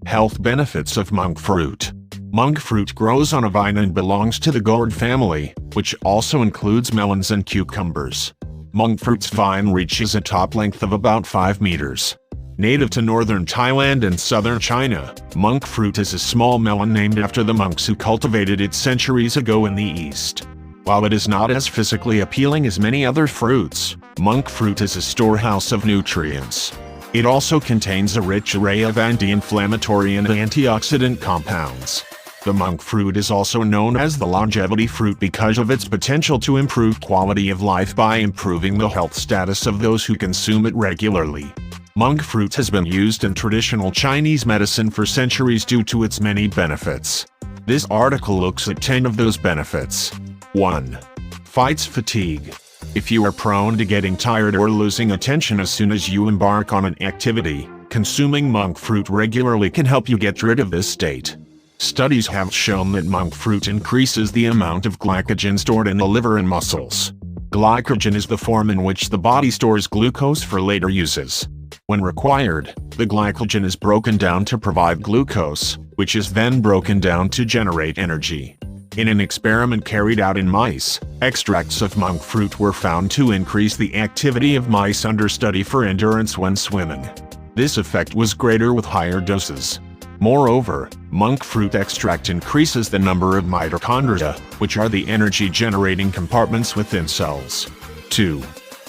Health benefits of monk fruit. Monk fruit grows on a vine and belongs to the gourd family, which also includes melons and cucumbers. Monk fruit's vine reaches a top length of about 5 meters. Native to northern Thailand and southern China, monk fruit is a small melon named after the monks who cultivated it centuries ago in the East. While it is not as physically appealing as many other fruits, monk fruit is a storehouse of nutrients. It also contains a rich array of anti-inflammatory and antioxidant compounds. The monk fruit is also known as the longevity fruit because of its potential to improve quality of life by improving the health status of those who consume it regularly. Monk fruit has been used in traditional Chinese medicine for centuries due to its many benefits. This article looks at 10 of those benefits. 1. Fights fatigue. If you are prone to getting tired or losing attention as soon as you embark on an activity, consuming monk fruit regularly can help you get rid of this state. Studies have shown that monk fruit increases the amount of glycogen stored in the liver and muscles. Glycogen is the form in which the body stores glucose for later uses. When required, the glycogen is broken down to provide glucose, which is then broken down to generate energy. In an experiment carried out in mice, extracts of monk fruit were found to increase the activity of mice under study for endurance when swimming. This effect was greater with higher doses. Moreover, monk fruit extract increases the number of mitochondria, which are the energy-generating compartments within cells. 2.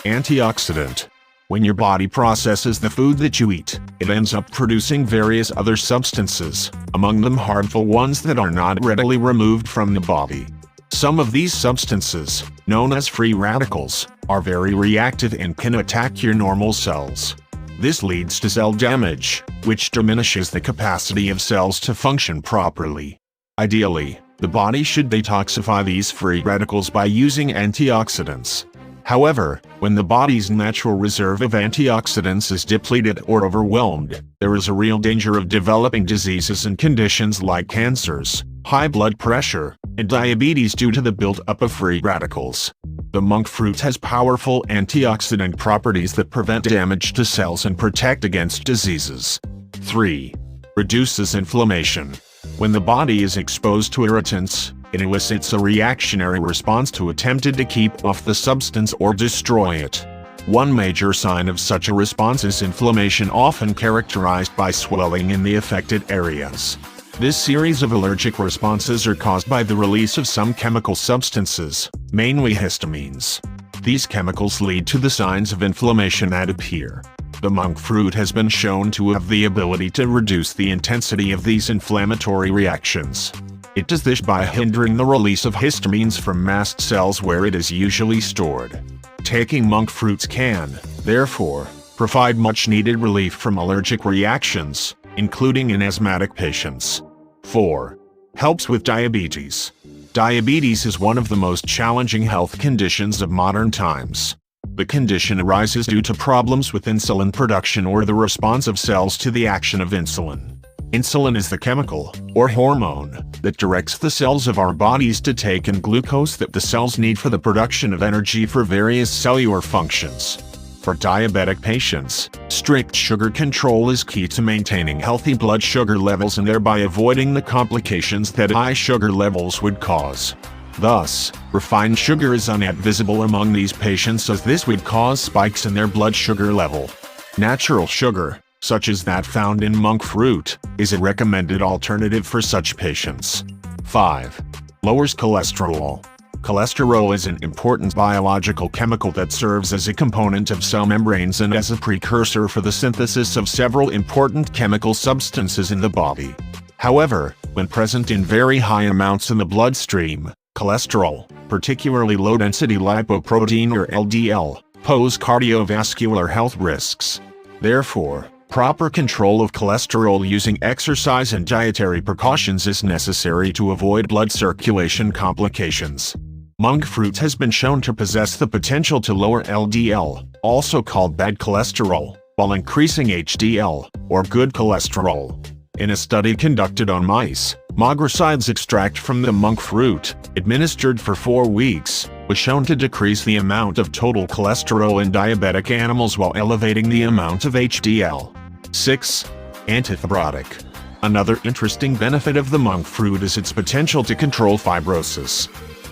Antioxidant. When your body processes the food that you eat, it ends up producing various other substances, among them harmful ones that are not readily removed from the body. Some of these substances, known as free radicals, are very reactive and can attack your normal cells. This leads to cell damage, which diminishes the capacity of cells to function properly. Ideally, the body should detoxify these free radicals by using antioxidants. However, when the body's natural reserve of antioxidants is depleted or overwhelmed, there is a real danger of developing diseases and conditions like cancers, high blood pressure, and diabetes due to the buildup of free radicals. The monk fruit has powerful antioxidant properties that prevent damage to cells and protect against diseases. 3. Reduces inflammation. When the body is exposed to irritants, it elicits a reactionary response to attempted to keep off the substance or destroy it. One major sign of such a response is inflammation, often characterized by swelling in the affected areas. This series of allergic responses are caused by the release of some chemical substances, mainly histamines. These chemicals lead to the signs of inflammation that appear. The monk fruit has been shown to have the ability to reduce the intensity of these inflammatory reactions. It does this by hindering the release of histamines from mast cells where it is usually stored. Taking monk fruits can, therefore, provide much-needed relief from allergic reactions, including in asthmatic patients. 4. Helps with diabetes. Diabetes is one of the most challenging health conditions of modern times. The condition arises due to problems with insulin production or the response of cells to the action of insulin. Insulin is the chemical, or hormone, that directs the cells of our bodies to take in glucose that the cells need for the production of energy for various cellular functions. For diabetic patients, strict sugar control is key to maintaining healthy blood sugar levels and thereby avoiding the complications that high sugar levels would cause. Thus, refined sugar is inadvisable among these patients as this would cause spikes in their blood sugar level. Natural sugar, such as that found in monk fruit, is a recommended alternative for such patients. 5. Lowers cholesterol. Cholesterol is an important biological chemical that serves as a component of cell membranes and as a precursor for the synthesis of several important chemical substances in the body. However, when present in very high amounts in the bloodstream, cholesterol, particularly low-density lipoprotein or LDL, pose cardiovascular health risks. Therefore, Proper control of cholesterol using exercise and dietary precautions is necessary to avoid blood circulation complications. Monk fruit has been shown to possess the potential to lower LDL, also called bad cholesterol, while increasing HDL, or good cholesterol. In a study conducted on mice, Magrosides extract from the monk fruit, administered for 4 weeks, was shown to decrease the amount of total cholesterol in diabetic animals while elevating the amount of HDL. 6. Antifibrotic. Another interesting benefit of the monk fruit is its potential to control fibrosis.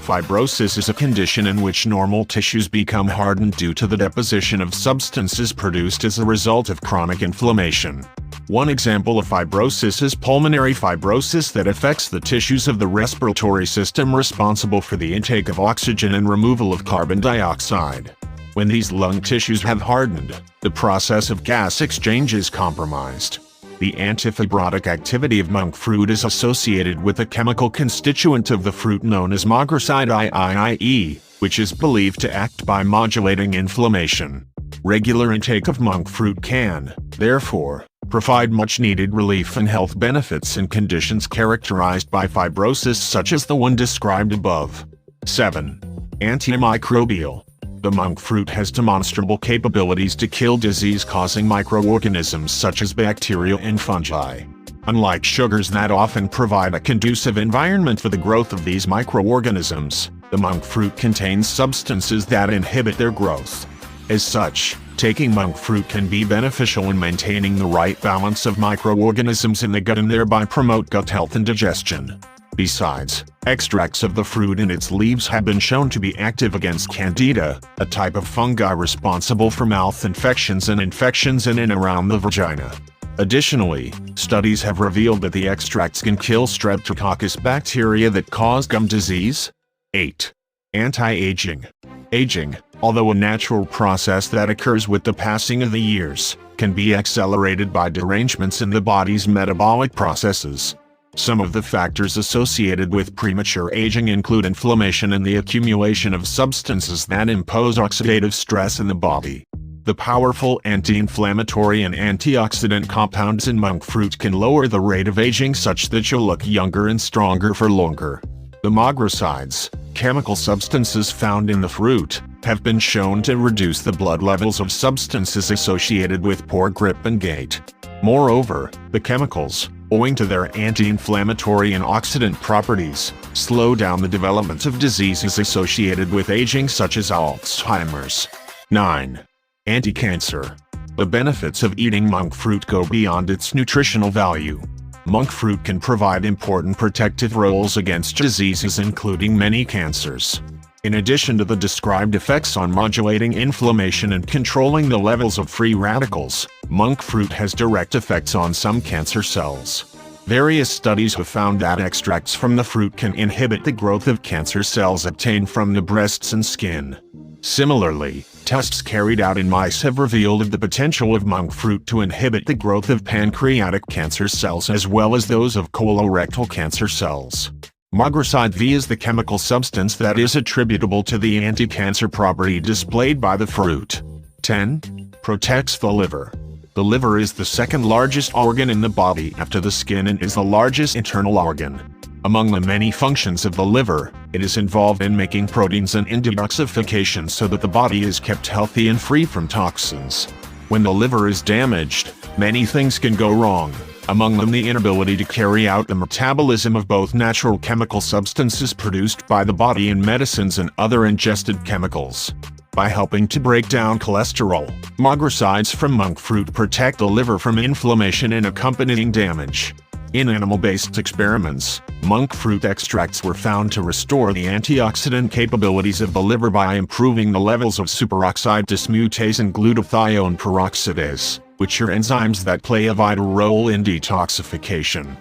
Fibrosis is a condition in which normal tissues become hardened due to the deposition of substances produced as a result of chronic inflammation. One example of fibrosis is pulmonary fibrosis that affects the tissues of the respiratory system responsible for the intake of oxygen and removal of carbon dioxide. When these lung tissues have hardened, the process of gas exchange is compromised. The antifibrotic activity of monk fruit is associated with a chemical constituent of the fruit known as magroside IIIE, which is believed to act by modulating inflammation. Regular intake of monk fruit can, therefore, provide much-needed relief and health benefits in conditions characterized by fibrosis such as the one described above. 7. Antimicrobial. The monk fruit has demonstrable capabilities to kill disease-causing microorganisms such as bacteria and fungi. Unlike sugars that often provide a conducive environment for the growth of these microorganisms, the monk fruit contains substances that inhibit their growth. As such, taking monk fruit can be beneficial in maintaining the right balance of microorganisms in the gut and thereby promote gut health and digestion. Besides, extracts of the fruit and its leaves have been shown to be active against Candida, a type of fungi responsible for mouth infections and infections in and around the vagina. Additionally, studies have revealed that the extracts can kill Streptococcus bacteria that cause gum disease. 8. Anti-aging. Aging, although a natural process that occurs with the passing of the years, can be accelerated by derangements in the body's metabolic processes. Some of the factors associated with premature aging include inflammation and the accumulation of substances that impose oxidative stress in the body. The powerful anti-inflammatory and antioxidant compounds in monk fruit can lower the rate of aging such that you'll look younger and stronger for longer. The magrosides, chemical substances found in the fruit, have been shown to reduce the blood levels of substances associated with poor grip and gait. Moreover, the chemicals, owing to their anti-inflammatory and oxidant properties, slow down the development of diseases associated with aging such as Alzheimer's. 9. Anti-cancer. The benefits of eating monk fruit go beyond its nutritional value. Monk fruit can provide important protective roles against diseases including many cancers. In addition to the described effects on modulating inflammation and controlling the levels of free radicals, monk fruit has direct effects on some cancer cells. Various studies have found that extracts from the fruit can inhibit the growth of cancer cells obtained from the breasts and skin. Similarly, tests carried out in mice have revealed the potential of monk fruit to inhibit the growth of pancreatic cancer cells as well as those of colorectal cancer cells. Magroside V is the chemical substance that is attributable to the anti-cancer property displayed by the fruit. 10. Protects the liver. The liver is the second largest organ in the body after the skin and is the largest internal organ. Among the many functions of the liver, it is involved in making proteins and in detoxification so that the body is kept healthy and free from toxins. When the liver is damaged, many things can go wrong. Among them the inability to carry out the metabolism of both natural chemical substances produced by the body and medicines and other ingested chemicals. By helping to break down cholesterol, magrosides from monk fruit protect the liver from inflammation and accompanying damage. In animal-based experiments, monk fruit extracts were found to restore the antioxidant capabilities of the liver by improving the levels of superoxide dismutase and glutathione peroxidase, which are enzymes that play a vital role in detoxification.